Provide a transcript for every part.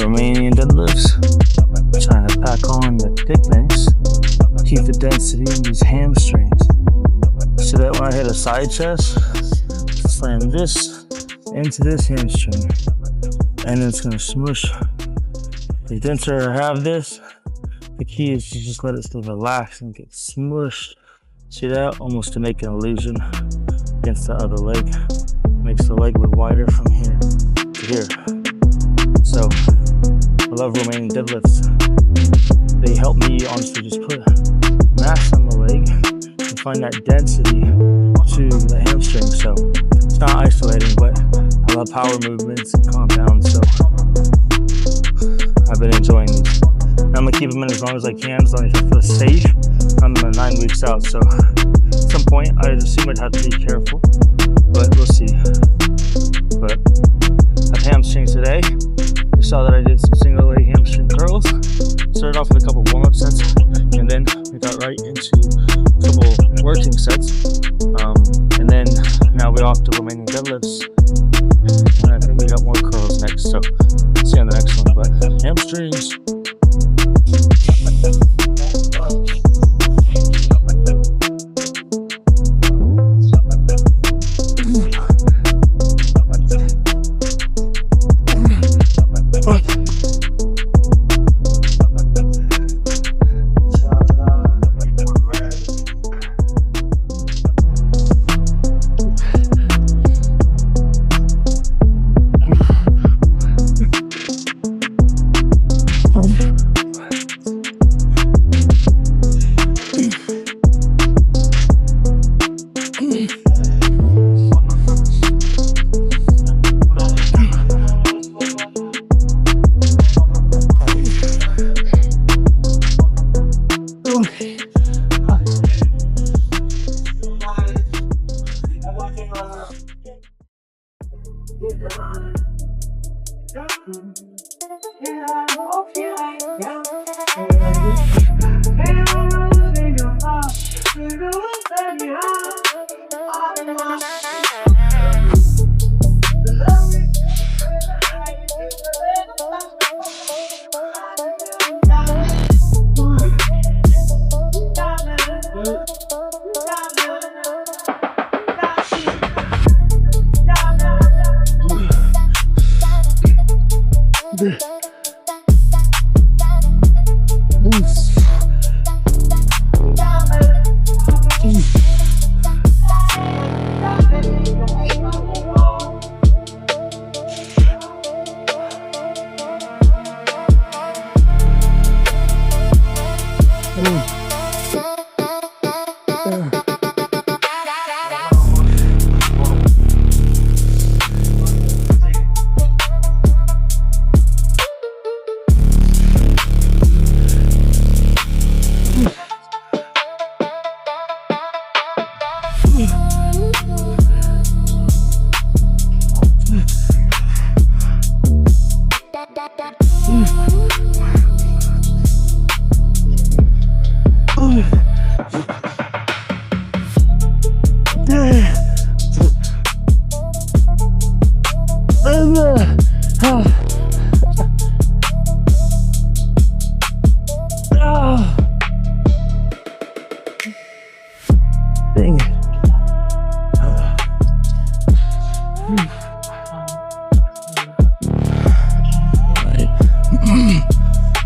Romanian deadlifts, trying to pack on the thickness, keep the density in these hamstrings. So that when I hit a side chest, slam this into this hamstring, and it's gonna smush. The denser I have this, the key is to just let it still relax and get smushed. See that? Almost to make an illusion against the other leg. Makes the leg look wider from here to here. So, I love Romanian deadlifts. They help me honestly just put mass on the leg and find that density to the hamstring. So, it's not isolating, but I love power movements and compounds. So, I've been enjoying these. I'm gonna keep them in as long as I can, as long as I feel safe. I'm 9 weeks out, so at some point I assume I'd have to be careful, but we'll see. But I've hamstrings today. You saw that I did some single leg hamstring curls. Started off with a couple warm-up sets, and then we got right into a couple working sets. And then now we're off to Romanian deadlifts. And I think we got more curls next, so see you on the next one. But hamstrings.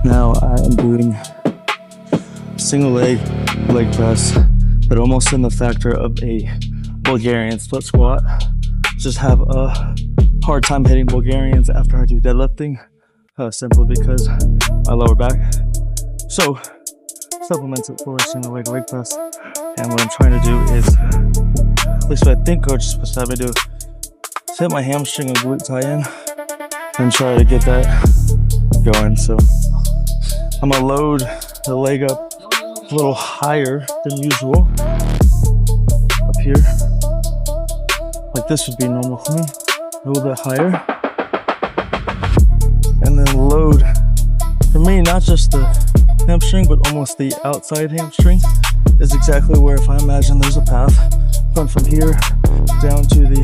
Now I am doing single leg press, but almost in the factor of a Bulgarian split squat. Just have a hard time hitting Bulgarians after I do deadlifting, simply because my lower back. So supplements it for a single leg press. And what I'm trying to do is, at least what I think coach is supposed to have me do, is hit my hamstring and glute tie in and try to get that going. So I'm gonna load the leg up a little higher than usual up here. Like this would be normal for me. A little bit higher. And then load, for me, not just the hamstring, but almost the outside hamstring is exactly where, if I imagine there's a path going from here down to the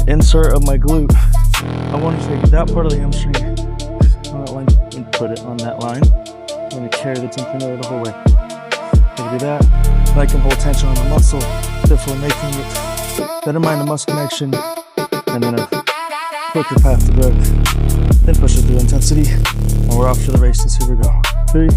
insert of my glute, I want to take that part of the hamstring put it on that line. I'm gonna carry the tympanoid the whole way. Gonna do that. I can hold tension on the muscle, therefore making it better mind the muscle connection, and then a quicker path to growth. Then push it through intensity, and we're off to the races. Here we go. 3.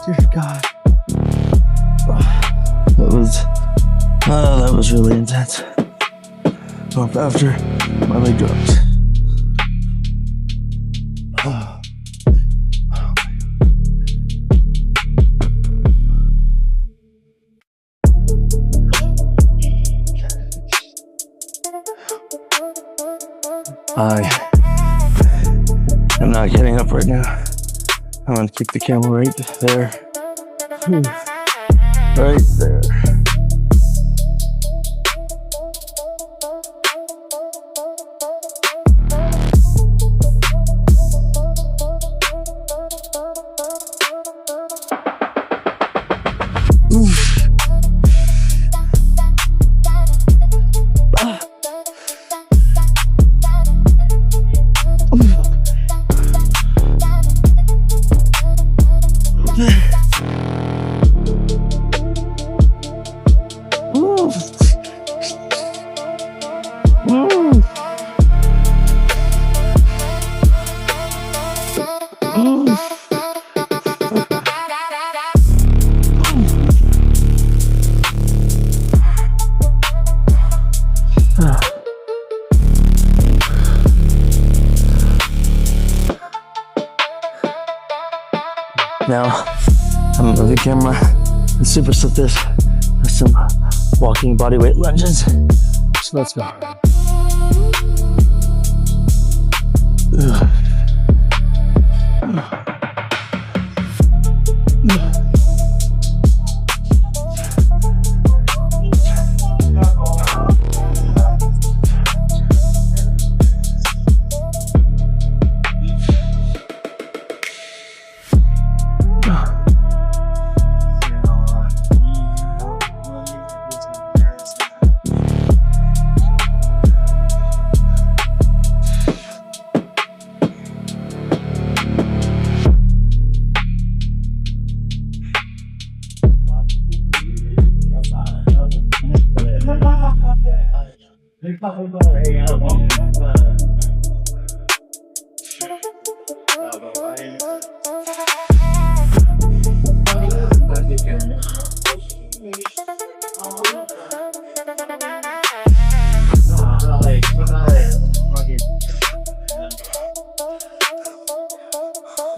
Dear God. That was really intense. Up after my leg dropped. I am not getting up right now. I'm gonna keep the camera right there. Right there. Now, I'm gonna move the camera and superset this with some walking bodyweight lunges. So let's go.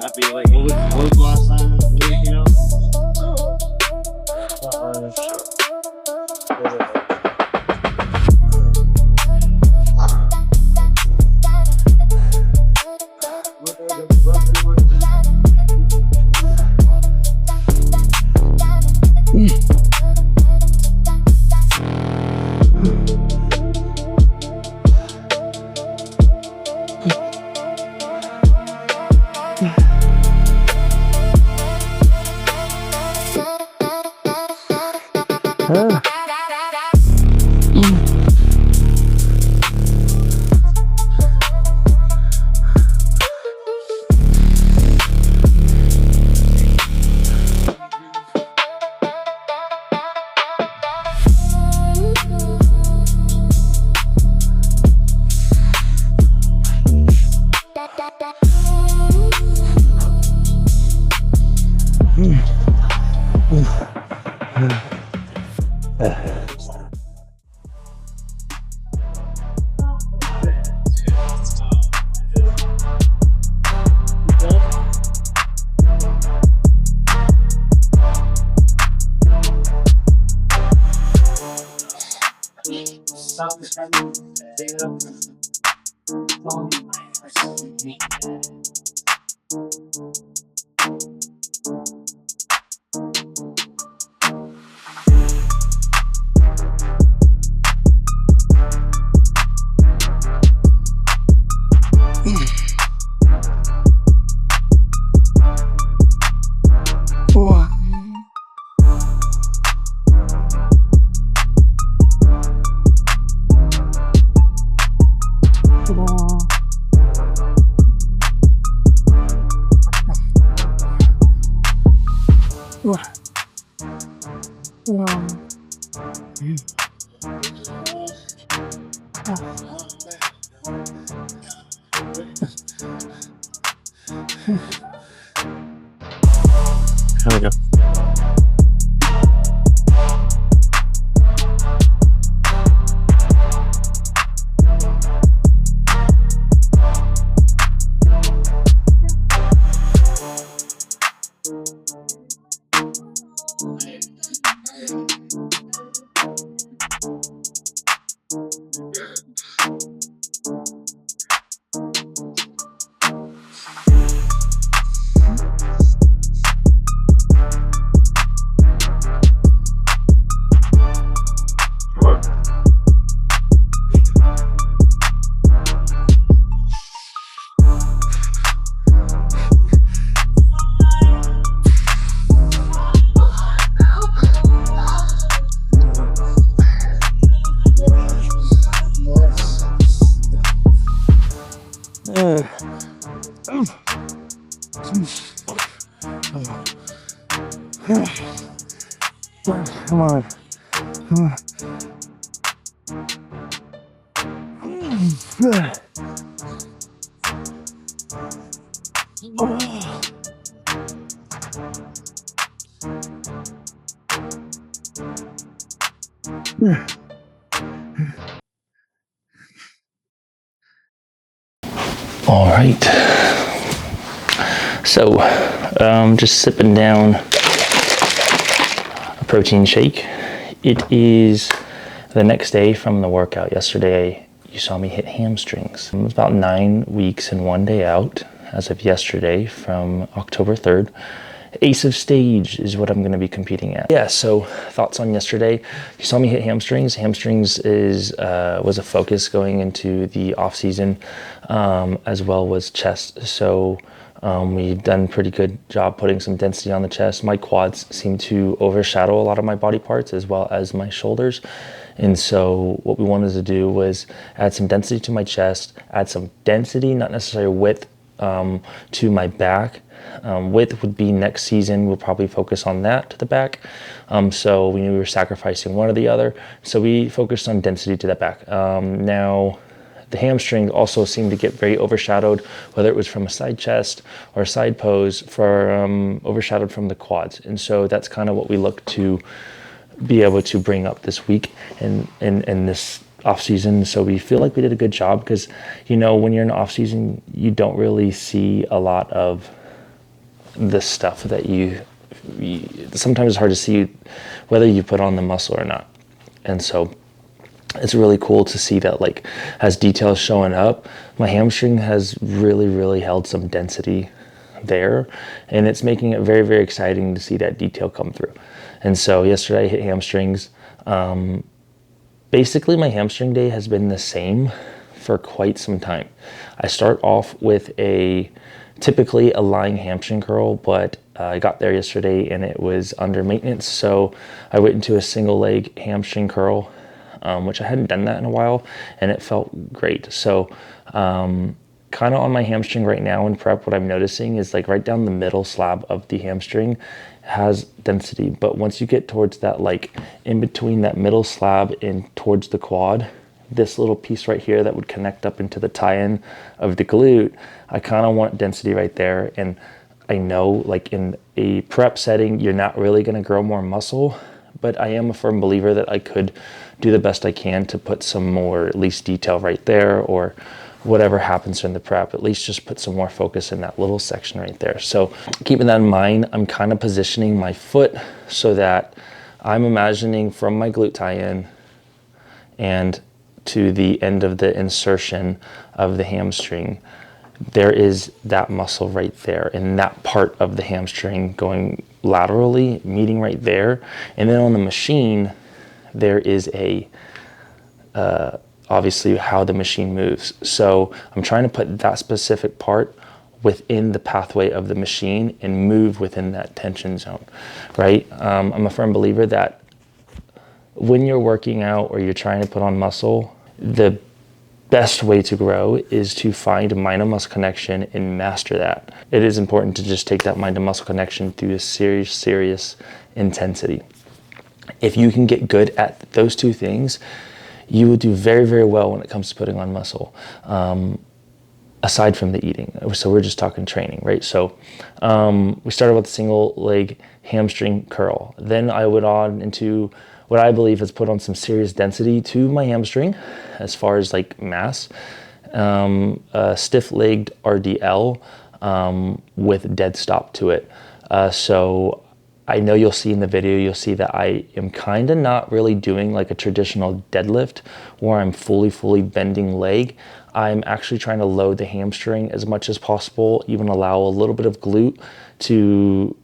Happy, like, what was the last time, you know? Here we go. Come on. All right. So, just sipping down a protein shake. It is the next day from the workout. Yesterday, you saw me hit hamstrings. It was about 9 weeks and 1 day out as of yesterday from October 3rd. Ace of stage is what I'm going to be competing at. Yeah, so thoughts on yesterday. You saw me hit hamstrings. Hamstrings was a focus going into the off season, as well as chest. So we've done a pretty good job putting some density on the chest. My quads seem to overshadow a lot of my body parts as well as my shoulders. And so what we wanted to do was add some density to my chest, add some density, not necessarily width, to my back. Width would be next season. We'll probably focus on that to the back. So we knew we were sacrificing one or the other. So we focused on density to the back. Now, the hamstring also seemed to get very overshadowed, whether it was from a side chest or a side pose, overshadowed from the quads. And so that's kind of what we look to be able to bring up this week and this off season. So we feel like we did a good job because, you know, when you're in off season, you don't really see a lot of the stuff that you sometimes it's hard to see whether you put on the muscle or not. And so it's really cool to see that, like, as details showing up, my hamstring has really held some density there, and it's making it very exciting to see that detail come through. And so yesterday I hit hamstrings. Basically my hamstring day has been the same for quite some time. I start off with typically a lying hamstring curl, but I got there yesterday and it was under maintenance. So I went into a single leg hamstring curl, which I hadn't done that in a while, and it felt great. So kind of on my hamstring right now in prep, what I'm noticing is, like, right down the middle slab of the hamstring has density. But once you get towards that, like, in between that middle slab and towards the quad, this little piece right here that would connect up into the tie-in of the glute, I kind of want density right there. And I know, like, in a prep setting, you're not really going to grow more muscle, but I am a firm believer that I could do the best I can to put some more, at least, detail right there, or whatever happens in the prep, at least just put some more focus in that little section right there. So keeping that in mind, I'm kind of positioning my foot so that I'm imagining from my glute tie-in and to the end of the insertion of the hamstring, there is that muscle right there, and that part of the hamstring going laterally, meeting right there. And then on the machine, there is obviously how the machine moves. So I'm trying to put that specific part within the pathway of the machine and move within that tension zone, right? I'm a firm believer that when you're working out or you're trying to put on muscle, the best way to grow is to find a mind to muscle connection and master that. It is important to just take that mind to muscle connection through a serious intensity. If you can get good at those two things, you will do very well when it comes to putting on muscle. Aside from the eating. So we're just talking training, right? So we started with a single leg hamstring curl. Then I went on into what I believe has put on some serious density to my hamstring as far as like mass. Stiff-legged RDL with dead stop to it. So I know you'll see in the video, you'll see that I am kind of not really doing like a traditional deadlift where I'm fully bending leg. I'm actually trying to load the hamstring as much as possible, even allow a little bit of glute to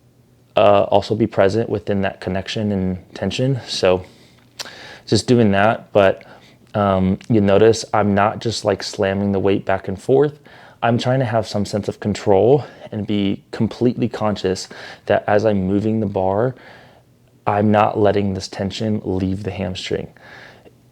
also be present within that connection and tension. So just doing that, but you notice I'm not just like slamming the weight back and forth. I'm trying to have some sense of control and be completely conscious that as I'm moving the bar, I'm not letting this tension leave the hamstring.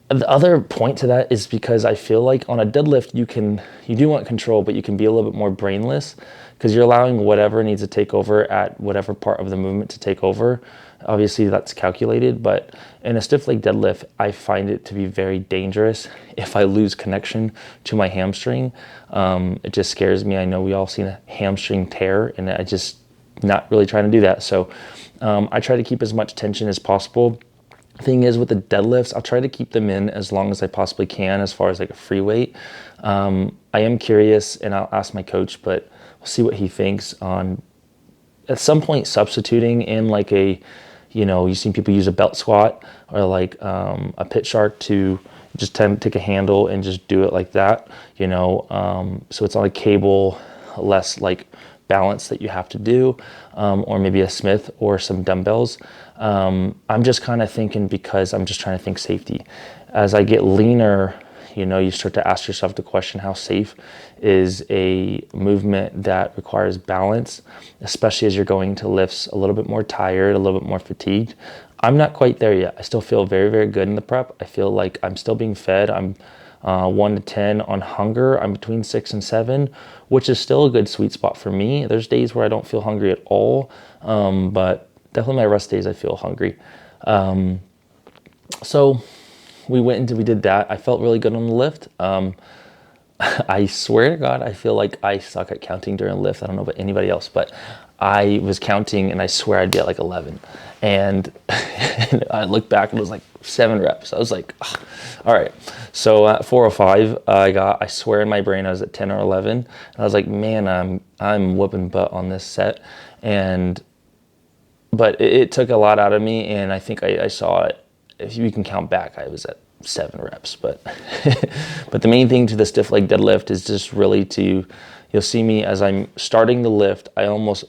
The other point to that is because I feel like on a deadlift, you do want control, but you can be a little bit more brainless because you're allowing whatever needs to take over at whatever part of the movement to take over. Obviously that's calculated, but in a stiff leg deadlift, I find it to be very dangerous if I lose connection to my hamstring. It just scares me. I know we all seen a hamstring tear, and I just not really trying to do that. So I try to keep as much tension as possible. Thing is with the deadlifts, I'll try to keep them in as long as I possibly can as far as like a free weight. I am curious, and I'll ask my coach, but we'll see what he thinks on at some point substituting in like you've seen people use a belt squat or like a pit shark to just take a handle and just do it like that, so it's on a cable, less like balance that you have to do, or maybe a Smith or some dumbbells. I'm just kind of thinking, because I'm just trying to think safety. As I get leaner, you start to ask yourself the question, how safe is a movement that requires balance, especially as you're going to lifts a little bit more tired, a little bit more fatigued. I'm not quite there yet. I still feel very good in the prep. I feel like I'm still being fed. I'm 1 to 10 on hunger. I'm between 6 and 7, which is still a good sweet spot for me. There's days where I don't feel hungry at all, but definitely my rest days I feel hungry. So we did that. I felt really good on the lift. I swear to God, I feel like I suck at counting during lift. I don't know about anybody else, but I was counting and I swear I'd be at like 11. And I looked back and it was like 7 reps. I was like, oh, all right. So at 405, I swear in my brain I was at 10 or 11. And I was like, man, I'm whooping butt on this set. But it took a lot out of me, and I think I saw it. If you can count back, I was at 7 reps. But but the main thing to the stiff leg deadlift is just really you'll see me as I'm starting the lift, I almost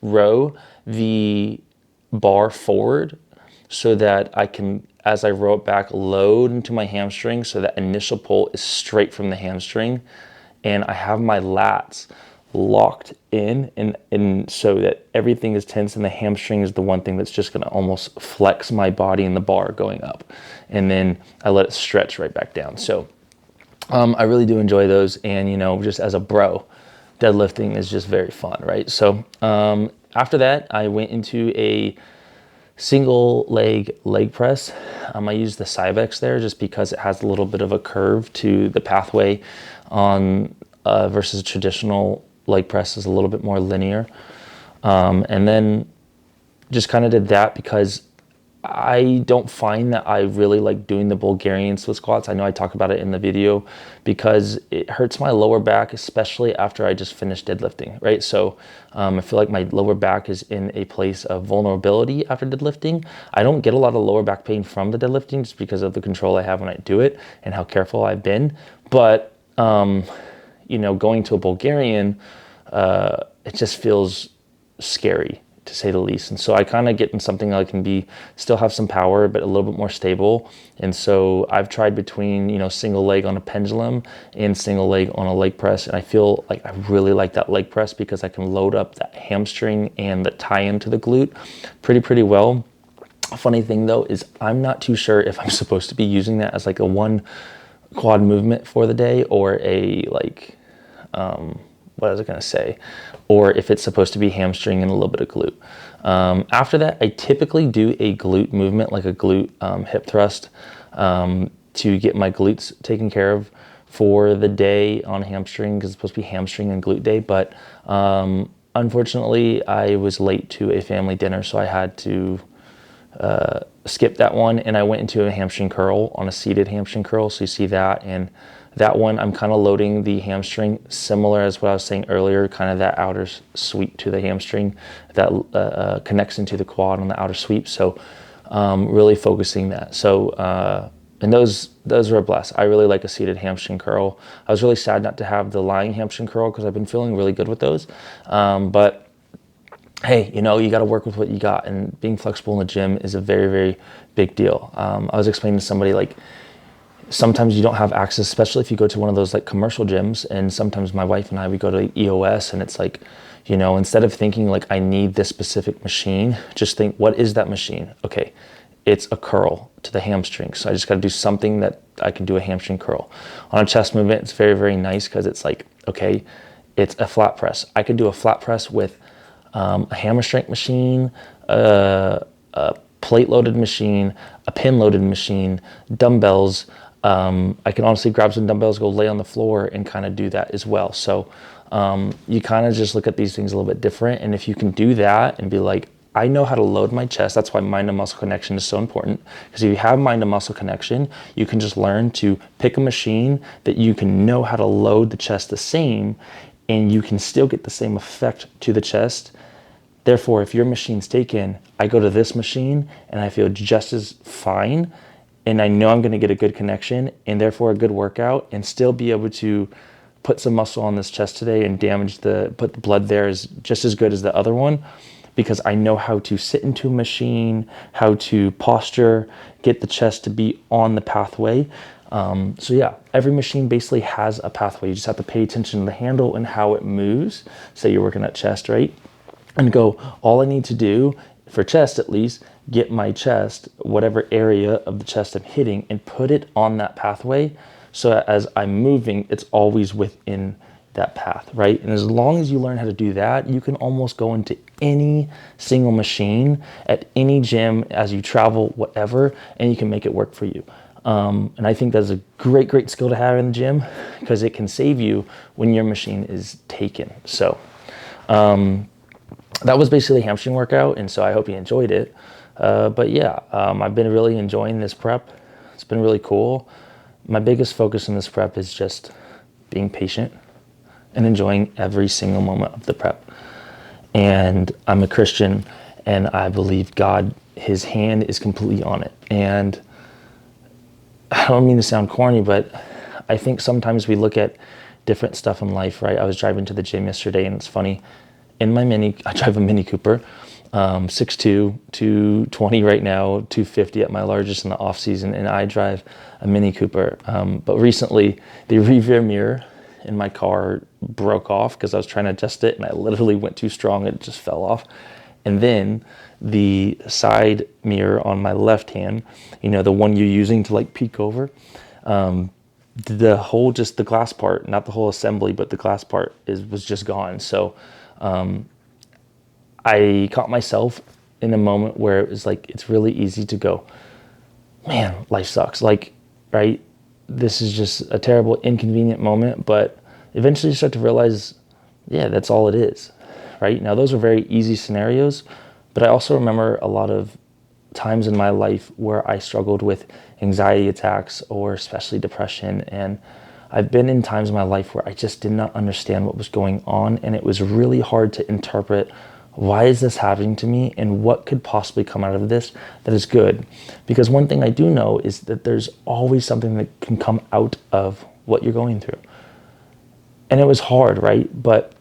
row the bar forward so that I can, as I row it back, load into my hamstring so that initial pull is straight from the hamstring, and I have my lats locked in and so that everything is tense, and the hamstring is the one thing that's just going to almost flex my body in the bar going up, and then I let it stretch right back down. So I really do enjoy those, and just as a bro, deadlifting is just very fun, right? So after that, I went into a single leg press. I used the Cybex there just because it has a little bit of a curve to the pathway on versus a traditional leg press is a little bit more linear. And then just kind of did that because I don't find that I really like doing the Bulgarian split squats. I know I talk about it in the video because it hurts my lower back, especially after I just finished deadlifting, right? So I feel like my lower back is in a place of vulnerability after deadlifting. I don't get a lot of lower back pain from the deadlifting just because of the control I have when I do it and how careful I've been. But, you know, going to a Bulgarian, it just feels scary, to say the least. And so I kind of get in something that I can be, still have some power, but a little bit more stable. And so I've tried between, you know, single leg on a pendulum and single leg on a leg press. And I feel like I really like that leg press because I can load up that hamstring and the tie into the glute pretty well. Funny thing though, is I'm not too sure if I'm supposed to be using that as like a one quad movement for the day or a like, what was I going to say? Or if it's supposed to be hamstring and a little bit of glute. After that, I typically do a glute movement, like a glute hip thrust, to get my glutes taken care of for the day on hamstring, because it's supposed to be hamstring and glute day. But unfortunately, I was late to a family dinner, so I had to skip that one, and I went into a hamstring curl on a seated hamstring curl. So you see that, and that one I'm kind of loading the hamstring similar as what I was saying earlier, kind of that outer sweep to the hamstring that connects into the quad on the outer sweep. So really focusing that. So and those were a blast. I really like a seated hamstring curl. I was really sad not to have the lying hamstring curl because I've been feeling really good with those, but hey, you know, you got to work with what you got, and being flexible in the gym is a very big deal. I was explaining to somebody, like, sometimes you don't have access, especially if you go to one of those like commercial gyms. And sometimes my wife and I, we go to EOS, and it's like, you know, instead of thinking like I need this specific machine, just think, what is that machine? Okay, it's a curl to the hamstring. So I just got to do something that I can do a hamstring curl. On a chest movement, it's very nice because it's like, okay, it's a flat press. I could do a flat press with a hammer strength machine, a plate loaded machine, a pin loaded machine, dumbbells. I can honestly grab some dumbbells, go lay on the floor and kind of do that as well. So you kind of just look at these things a little bit different. And if you can do that and be like, I know how to load my chest. That's why mind to muscle connection is so important, because if you have mind to muscle connection, you can just learn to pick a machine that you can know how to load the chest the same, and you can still get the same effect to the chest. Therefore, if your machine's taken, I go to this machine and I feel just as fine, and I know I'm going to get a good connection and therefore a good workout, and still be able to put some muscle on this chest today and put the blood there is just as good as the other one, because I know how to sit into a machine, how to posture, get the chest to be on the pathway. So yeah, every machine basically has a pathway. You just have to pay attention to the handle and how it moves. Say you're working at chest, right? And go, all I need to do, for chest at least, get my chest, whatever area of the chest I'm hitting, and put it on that pathway, so that as I'm moving, it's always within that path, right? And as long as you learn how to do that, you can almost go into any single machine at any gym as you travel, whatever, and you can make it work for you. And I think that's a great skill to have in the gym, because it can save you when your machine is taken. So that was basically a hamstring workout, and so I hope you enjoyed it. But yeah, I've been really enjoying this prep. It's been really cool. My biggest focus in this prep is just being patient and enjoying every single moment of the prep. And I'm a Christian, and I believe God, his hand is completely on it. And I don't mean to sound corny, but I think sometimes we look at different stuff in life, right? I was driving to the gym yesterday, and it's funny. I drive a Mini Cooper, 6'2", 220 right now, 250 at my largest in the off season, and I drive a Mini Cooper. But recently, the rear mirror in my car broke off because I was trying to adjust it, and I literally went too strong and it just fell off. And then the side mirror on my left hand, you know, the one you're using to like peek over, the glass part, not the whole assembly, but the glass part was just gone. So I caught myself in a moment where it was like, it's really easy to go, man, life sucks. Like, right? This is just a terrible, inconvenient moment. But eventually you start to realize, yeah, that's all it is, right? Now, those are very easy scenarios, but I also remember a lot of times in my life where I struggled with anxiety attacks or especially depression. And I've been in times in my life where I just did not understand what was going on. And it was really hard to interpret, why is this happening to me and what could possibly come out of this that is good? Because one thing I do know is that there's always something that can come out of what you're going through. And it was hard, right? But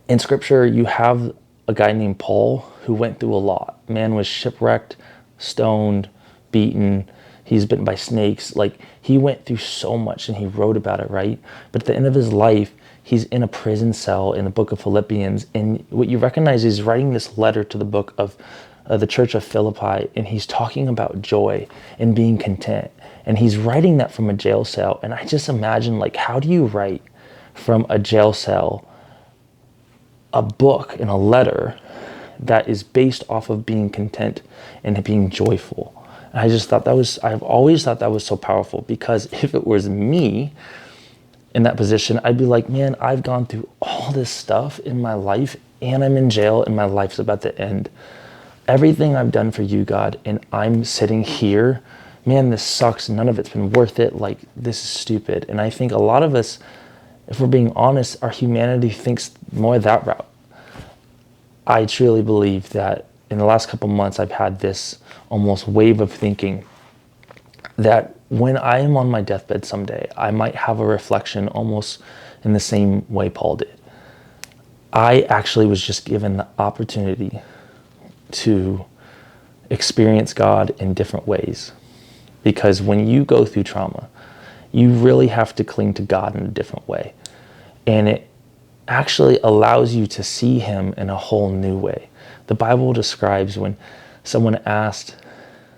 in scripture, you have a guy named Paul who went through a lot. Man was shipwrecked, stoned, beaten. He's bitten by snakes. Like, he went through so much and he wrote about it, right? But at the end of his life, he's in a prison cell in the book of Philippians. And what you recognize is he's writing this letter to the book of the church of Philippi. And he's talking about joy and being content. And he's writing that from a jail cell. And I just imagine, like, how do you write from a jail cell a book and a letter that is based off of being content and being joyful? And I just thought I've always thought that was so powerful, because if it was me in that position, I'd be like, man, I've gone through all this stuff in my life and I'm in jail and my life's about to end. Everything I've done for you, God, and I'm sitting here, man, this sucks. None of it's been worth it. Like, this is stupid. And I think a lot of us, if we're being honest, our humanity thinks more that route. I truly believe that in the last couple months, I've had this almost wave of thinking that when I am on my deathbed someday, I might have a reflection almost in the same way Paul did. I actually was just given the opportunity to experience God in different ways. Because when you go through trauma, you really have to cling to God in a different way. And it actually allows you to see him in a whole new way. The Bible describes when someone asked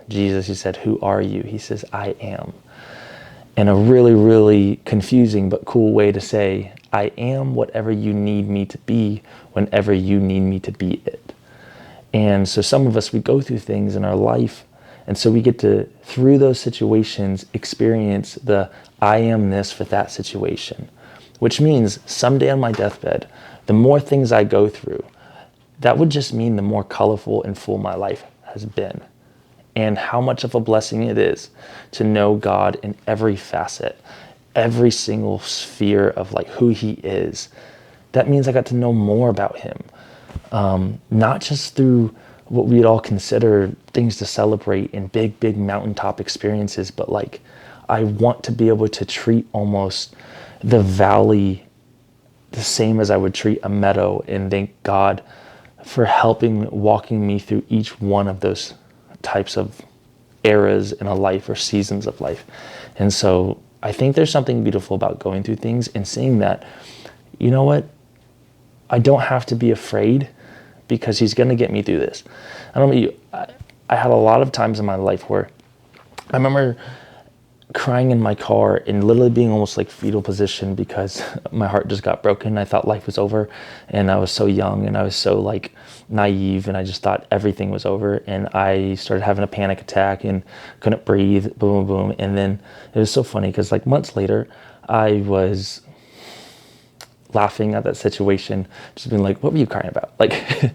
Jesus, he said, "Who are you?" He says, "I am." And a really, really confusing but cool way to say, I am whatever you need me to be whenever you need me to be it. And so some of us, we go through things in our life, and so we get to, through those situations, experience the I am this for that situation. Which means someday on my deathbed, the more things I go through, that would just mean the more colorful and full my life has been. And how much of a blessing it is to know God in every facet, every single sphere of like who he is. That means I got to know more about him. Not just through what we'd all consider things to celebrate in big, big mountaintop experiences, but like I want to be able to treat almost the valley the same as I would treat a meadow, and thank God for walking me through each one of those types of eras in a life or seasons of life. And so I think there's something beautiful about going through things and seeing that, you know what, I don't have to be afraid because he's going to get me through this. I don't know about you, I had a lot of times in my life where I remember crying in my car and literally being almost like fetal position because my heart just got broken. I thought life was over, and I was so young and I was so like naive, and I just thought everything was over, and I started having a panic attack and couldn't breathe, boom, boom, boom. And then it was so funny because like months later, I was laughing at that situation, just being like, what were you crying about? Like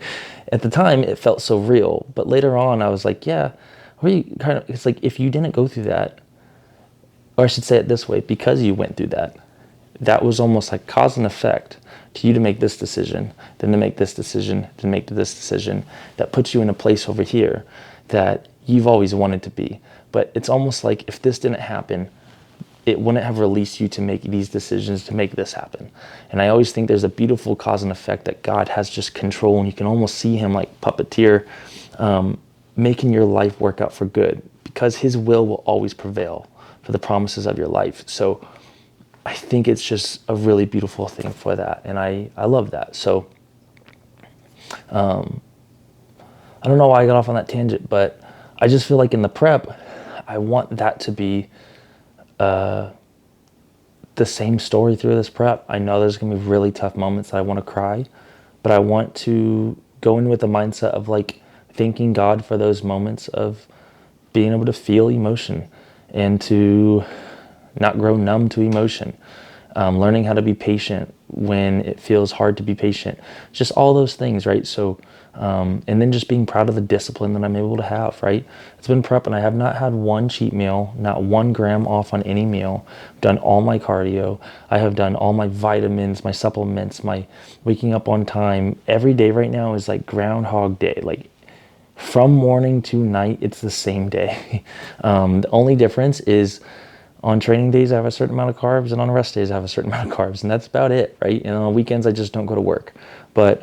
at the time it felt so real, but later on I was like, yeah, what are you kind of, it's like, if you didn't go through that, or I should say it this way, because you went through that, that was almost like cause and effect to you to make this decision, then to make this decision, to make this decision, that puts you in a place over here that you've always wanted to be. But it's almost like if this didn't happen, it wouldn't have released you to make these decisions to make this happen. And I always think there's a beautiful cause and effect that God has just control, and you can almost see him like puppeteer, making your life work out for good, because his will always prevail for the promises of your life. So I think it's just a really beautiful thing for that. And I love that. So I don't know why I got off on that tangent, but I just feel like in the prep, I want that to be the same story through this prep. I know there's going to be really tough moments that I want to cry, but I want to go in with the mindset of like thanking God for those moments of being able to feel emotion and to not grow numb to emotion, learning how to be patient when it feels hard to be patient, just all those things, right? So, and then just being proud of the discipline that I'm able to have, right? It's been prep and I have not had one cheat meal, not 1 gram off on any meal. I've done all my cardio. I have done all my vitamins, my supplements, my waking up on time. Every day right now is like Groundhog Day. Like from morning to night, it's the same day. The only difference is on training days, I have a certain amount of carbs, and on rest days, I have a certain amount of carbs, and that's about it, right? And on weekends, I just don't go to work. But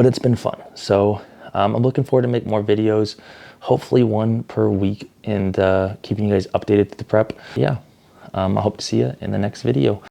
it's been fun. So I'm looking forward to make more videos, hopefully 1 per week, and keeping you guys updated to the prep. Yeah, I hope to see you in the next video.